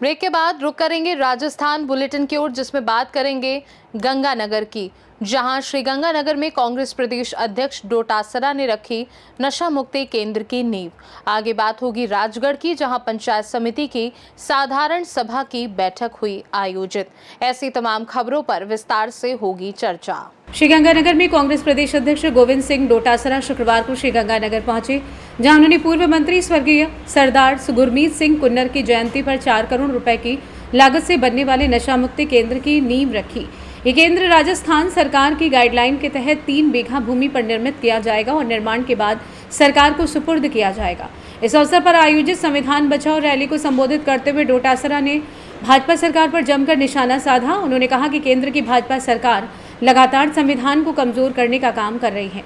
Break के बाद रुक करेंगे राजस्थान बुलेटिन की ओर, जिसमें बात करेंगे गंगानगर की, जहां श्री गंगानगर में कांग्रेस प्रदेश अध्यक्ष डोटासरा ने रखी नशा मुक्ति केंद्र की नींव। आगे बात होगी राजगढ़ की, जहां पंचायत समिति की साधारण सभा की बैठक हुई आयोजित। ऐसी तमाम खबरों पर विस्तार से होगी चर्चा। श्रीगंगानगर में कांग्रेस प्रदेश अध्यक्ष गोविंद सिंह डोटासरा शुक्रवार को श्रीगंगानगर पहुंचे, जहां उन्होंने पूर्व मंत्री स्वर्गीय सरदार गुरमीत सिंह कुन्नर की जयंती पर 4 करोड़ रुपए की लागत से बनने वाले नशा मुक्ति केंद्र की नींव रखी। ये केंद्र राजस्थान सरकार की गाइडलाइन के तहत 3 बीघा भूमि पर निर्मित किया जाएगा और निर्माण के बाद सरकार को सुपुर्द किया जाएगा। इस अवसर पर आयोजित संविधान बचाओ रैली को संबोधित करते हुए डोटासरा ने भाजपा सरकार पर जमकर निशाना साधा। उन्होंने कहा कि केंद्र की भाजपा सरकार लगातार संविधान को कमजोर करने का काम कर रही है।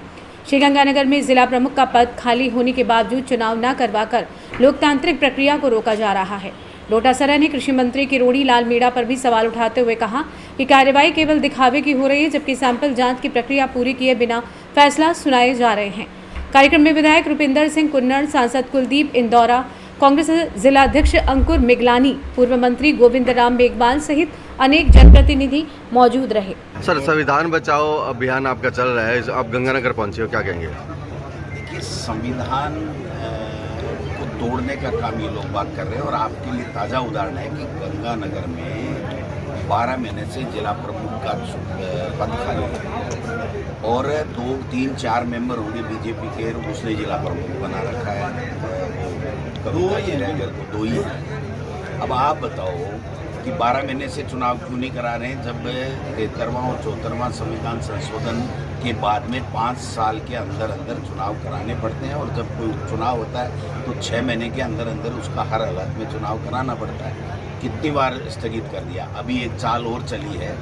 श्रीगंगानगर में जिला प्रमुख का पद खाली होने के बावजूद चुनाव न करवाकर लोकतांत्रिक प्रक्रिया को रोका जा रहा है। डोटासरा ने कृषि मंत्री किरोड़ी लाल मीणा पर भी सवाल उठाते हुए कहा कि कार्रवाई केवल दिखावे की हो रही है, जबकि सैंपल जांच की प्रक्रिया पूरी किए बिना फैसला सुनाए जा रहे हैं। कार्यक्रम में विधायक रुपिंदर सिंह कुन्नर, सांसद कुलदीप इंदौरा, कांग्रेस जिला अध्यक्ष अंकुर मिगलानी, पूर्व मंत्री गोविंद राम मेघवाल सहित अनेक जनप्रतिनिधि मौजूद रहे। सर, संविधान बचाओ अभियान आपका चल रहा है, आप गंगानगर पहुंचे हो, क्या कहेंगे? देखिए, संविधान को तोड़ने का काम ये लोग बात कर रहे हैं और आपके लिए ताज़ा उदाहरण है कि गंगानगर में 12 महीने से जिला प्रमुख का पद खाली है और 2, 3, 4 मेंबर होंगे बीजेपी के, उसने जिला प्रमुख बना रखा है। कविता जयनगर को 2 ही है। अब आप बताओ कि 12 महीने से चुनाव क्यों नहीं करा रहे हैं, जब 73वां और 74वां संविधान संशोधन के बाद में 5 साल के अंदर अंदर चुनाव कराने पड़ते हैं और जब कोई चुनाव होता है तो 6 महीने के अंदर अंदर उसका हर हालत में चुनाव कराना पड़ता है। कितनी बार स्थगित कर दिया। अभी 1 साल और चली है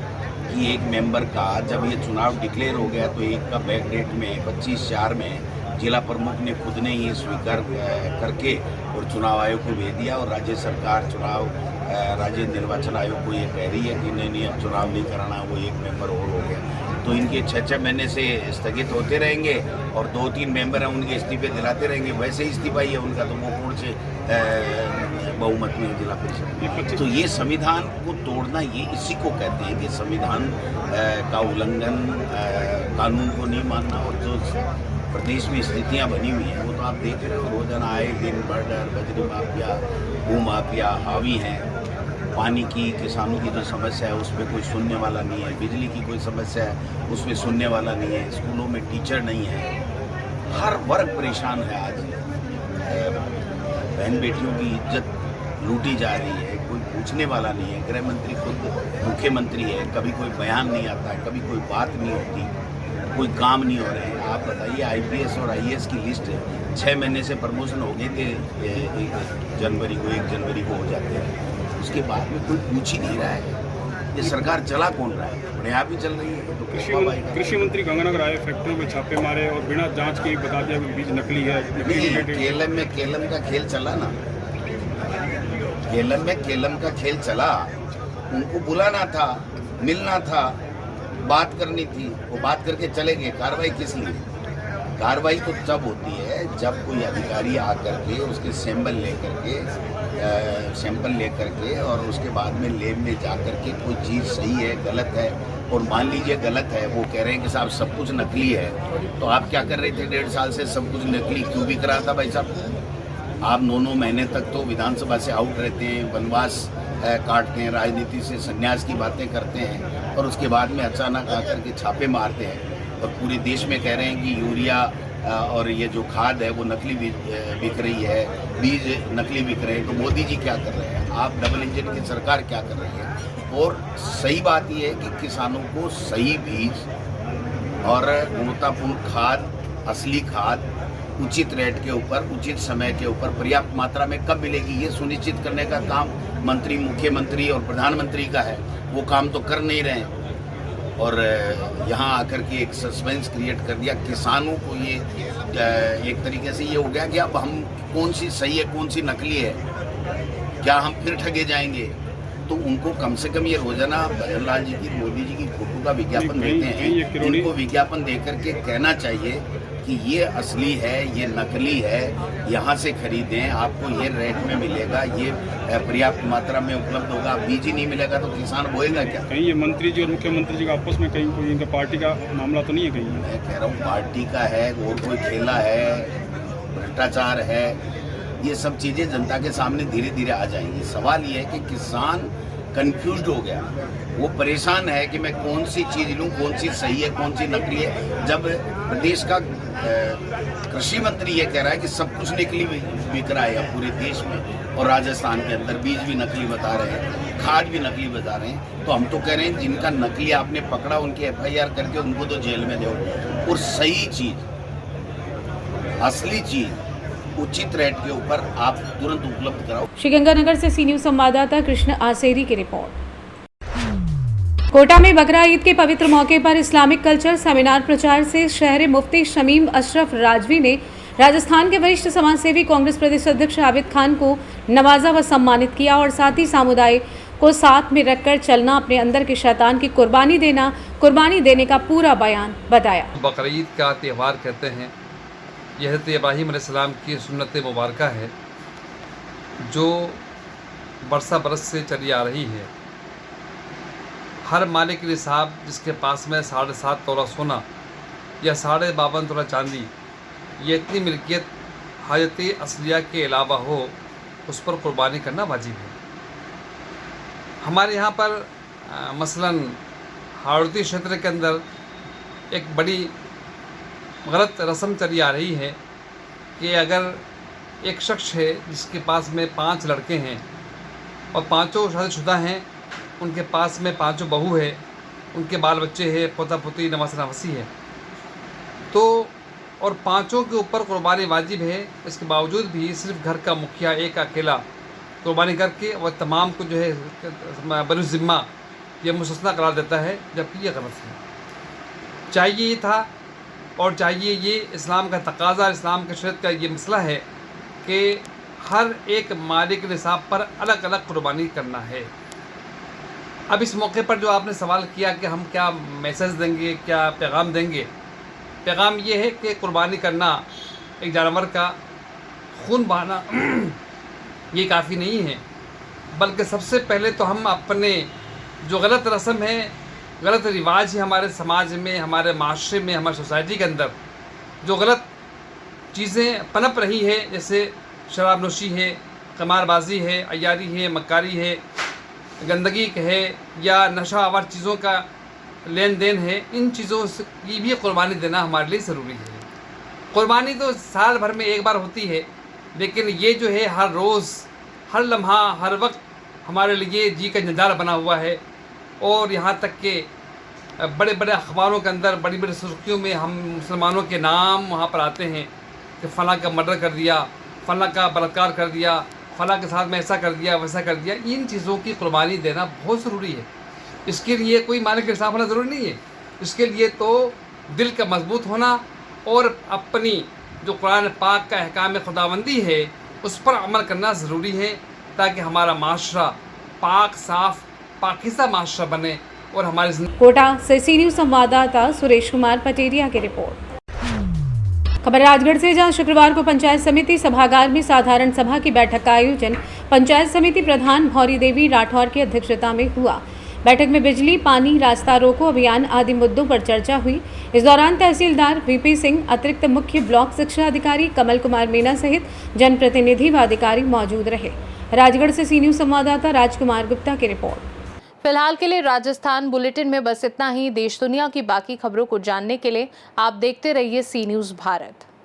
कि एक मेंबर का जब ये चुनाव डिक्लेयर हो गया तो एक का बैक डेट में 25/4 में जिला प्रमुख ने खुद ने ये स्वीकार करके और चुनाव आयोग को भेज दिया और राज्य सरकार राज्य निर्वाचन आयोग को ये कह रही है कि नहीं अब चुनाव नहीं कराना, वो एक मेंबर और हो गया। तो इनके 6 महीने से स्थगित होते रहेंगे और 2-3 मेंबर हैं उनके इस्तीफे दिलाते रहेंगे। वैसे ही इस्तीफा ही है उनका, तो वो पूर्ण से बहुमत में है जिला परिषद। तो ये संविधान को तोड़ना, ये इसी को कहते हैं कि संविधान का उल्लंघन, कानून को नहीं मानना। और जो प्रदेश में स्थितियाँ बनी हुई हैं वो तो आप देख रहे हो, रोजाना आए दिन मर्डर, बजरी माफिया, भू माफिया हावी हैं। पानी की, किसानों की जो समस्या है उसमें कोई सुनने वाला नहीं है। बिजली की कोई समस्या है उसमें सुनने वाला नहीं है। स्कूलों में टीचर नहीं है। हर वर्ग परेशान है। आज बहन बेटियों की इज्जत लूटी जा रही है, कोई पूछने वाला नहीं है। गृह मंत्री खुद मुख्यमंत्री है, कभी कोई बयान नहीं आता है, कभी कोई बात नहीं होती, कोई काम नहीं हो रहे हैं। आप बताइए, IPS और IAS की लिस्ट 6 महीने से प्रमोशन हो गए थे, 1 जनवरी को हो जाते हैं, उसके बाद में कोई पूछ ही नहीं रहा है। ये सरकार चला कौन रहा है? अपने आप ही चल रही है। तो कृषि मंत्री गंगानगर आए, फैक्ट्रियों में छापे मारे और बिना जांच के बता दिया कि बीज नकली है। केलम का खेल चला ना, केलम का खेल चला। उनको बुलाना था, मिलना था, बात करनी थी, वो बात करके चले गए। कार्रवाई किस लिए? कार्रवाई तो जब होती है जब कोई अधिकारी आकर के उसके सैंपल लेकर के और उसके बाद में लैब में जा कर के कोई चीज़ सही है गलत है, और मान लीजिए गलत है, वो कह रहे हैं कि साहब सब कुछ नकली है, तो आप क्या कर रहे थे 1.5 साल से? सब कुछ नकली क्यों बिक रहा था भाई साहब? आप 9 महीने तक तो विधानसभा से आउट रहते हैं, वनवास काटते हैं, राजनीति से संन्यास की बातें करते हैं और उसके बाद में अचानक आकर के छापे मारते हैं और पूरे देश में कह रहे हैं कि यूरिया और ये जो खाद है वो नकली बिक रही है, बीज नकली बिक रहे हैं। तो मोदी जी क्या कर रहे हैं? आप डबल इंजन की सरकार क्या कर रही है? और सही बात यह है कि किसानों को सही बीज और गुणवत्तापूर्ण खाद, असली खाद उचित रेट के ऊपर, उचित समय के ऊपर, पर्याप्त मात्रा में कब मिलेगी, ये सुनिश्चित करने का काम मंत्री, मुख्यमंत्री और प्रधानमंत्री का है। वो काम तो कर नहीं रहे हैं और यहाँ आकर के एक सस्पेंस क्रिएट कर दिया किसानों को। ये एक तरीके से ये हो गया कि अब हम कौन सी सही है, कौन सी नकली है, क्या हम फिर ठगे जाएंगे? तो उनको कम से कम ये रोजाना भजन लाल जी की, मोदी जी की फोटो का विज्ञापन देते हैं, इनको विज्ञापन देकर के कहना चाहिए कि ये असली है, ये नकली है, यहाँ से खरीदें, आपको ये रेट में मिलेगा, ये पर्याप्त मात्रा में उपलब्ध होगा। बीज ही नहीं मिलेगा तो किसान बोएगा क्या? कहीं ये मंत्री जी और मुख्यमंत्री जी का आपस में कहीं कोई इनका पार्टी का मामला तो नहीं है कहीं? मैं कह रहा हूँ पार्टी का है और कोई खेला है, भ्रष्टाचार है, ये सब चीज़ें जनता के सामने धीरे धीरे आ जाएंगी। सवाल ये है कि किसान कंफ्यूज्ड हो गया, वो परेशान है कि मैं कौन सी चीज़ लूँ, कौन सी सही है, कौन सी नकली है। जब प्रदेश का कृषि मंत्री ये कह रहा है कि सब कुछ नकली बिक रहा है पूरे देश में, और राजस्थान के अंदर बीज भी नकली बता रहे हैं, खाद भी नकली बता रहे हैं, तो हम तो कह रहे हैं जिनका नकली आपने पकड़ा उनकी FIR करके उनको तो जेल में दो, और सही चीज़, असली चीज़ उचित रेट के ऊपर आप तुरंत उपलब्ध कराओ। श्रीगंगानगर से सी न्यूज़ संवाददाता कृष्ण आसेरी की रिपोर्ट। कोटा में बकरा ईद के पवित्र मौके पर इस्लामिक कल्चर सेमिनार प्रचार से शहर मुफ्ती शमीम अशरफ राजवी ने राजस्थान के वरिष्ठ समाजसेवी कांग्रेस प्रदेश अध्यक्ष आबिद खान को नवाजा व सम्मानित किया और साथ ही समुदाय को साथ में रखकर चलना, अपने अंदर के शैतान की कुर्बानी देने का पूरा बयान बताया। बकरा ईद का त्यौहार कहते हैं, यह हज़रत इब्राहीम अलैहिस्सलाम की सुन्नत मुबारक है जो बरसा बरस से चली आ रही है। हर मालिक निसाब जिसके पास में 7.5 तोला सोना या 52 तोला चांदी, ये इतनी मिल्कियत हाजत असलिया के अलावा हो, उस पर कुर्बानी करना वाजिब है। हमारे यहाँ पर मसलन हाड़ौती क्षेत्र के अंदर एक बड़ी गलत रस्म चली आ रही है कि अगर एक शख्स है जिसके पास में 5 लड़के हैं और 5 शादीशुदा हैं, उनके पास में 5 बहू है, उनके बाल बच्चे हैं, पोता पोती, नवासा नवासी है, तो और 5 के ऊपर कुर्बानी वाजिब है, इसके बावजूद भी सिर्फ घर का मुखिया एक अकेला कुर्बानी करके वह तमाम को जो है बरुज़िम्मा ये मुस्तस्ना करार देता है, जबकि ये गलत है। चाहिए ये था और चाहिए ये इस्लाम का तकाज़ा, इस्लाम के शरीयत का ये मसला है कि हर एक मालिक निसाब पर अलग अलग कुर्बानी करना है। अब इस मौके पर जो आपने सवाल किया कि हम क्या मैसेज देंगे, क्या पैगाम देंगे, पैगाम ये है कि कुर्बानी करना, एक जानवर का खून बहाना ये काफ़ी नहीं है, बल्कि सबसे पहले तो हम अपने जो गलत रस्म है, गलत रिवाज है हमारे समाज में, हमारे माशरे में, हमारी सोसाइटी के अंदर जो गलत चीज़ें पनप रही है, जैसे शराब नोशी है, कमारबाजी है, अय्यारी है, मक्कारी है, गंदगी है, या नशा आवर चीज़ों का लेन देन है, इन चीज़ों की भी कुर्बानी देना हमारे लिए ज़रूरी है। कुर्बानी तो साल भर में एक बार होती है, लेकिन ये जो है हर रोज़, हर लम्हा, हर वक्त हमारे लिए जी का नज़ारा बना हुआ है। और यहाँ तक कि बड़े बड़े अखबारों के अंदर बड़ी बड़ी सुर्खियों में हम मुसलमानों के नाम वहाँ पर आते हैं कि फ़लाँ का मर्डर कर दिया, फ़लाँ का बलात्कार कर दिया, फ़लाँ के साथ में ऐसा कर दिया, वैसा कर दिया। इन चीज़ों की कुर्बानी देना बहुत ज़रूरी है। इसके लिए कोई मालिक इंसाफ होना ज़रूरी नहीं है, इसके लिए तो दिल का मजबूत होना और अपनी जो कुरान पाक का अहकाम खुदाबंदी है उस पर अमल करना ज़रूरी है, ताकि हमारा माशरा पाक, साफ़, पाकिज़ा माशरा बने और हमारे। कोटा से सी न्यूज़ संवाददाता सुरेश कुमार पटेरिया की रिपोर्ट। खबर राजगढ़ से, जहां शुक्रवार को पंचायत समिति सभागार में साधारण सभा की बैठक का आयोजन पंचायत समिति प्रधान भौरी देवी राठौर की अध्यक्षता में हुआ। बैठक में बिजली, पानी, रास्ता रोको अभियान आदि मुद्दों पर चर्चा हुई। इस दौरान तहसीलदार VP सिंह, अतिरिक्त मुख्य ब्लॉक शिक्षा अधिकारी कमल कुमार मीणा सहित जनप्रतिनिधि व अधिकारी मौजूद रहे। राजगढ़ से सी न्यूज़ संवाददाता राजकुमार गुप्ता की रिपोर्ट। फिलहाल के लिए राजस्थान बुलेटिन में बस इतना ही। देश दुनिया की बाकी खबरों को जानने के लिए आप देखते रहिए सी न्यूज़ भारत।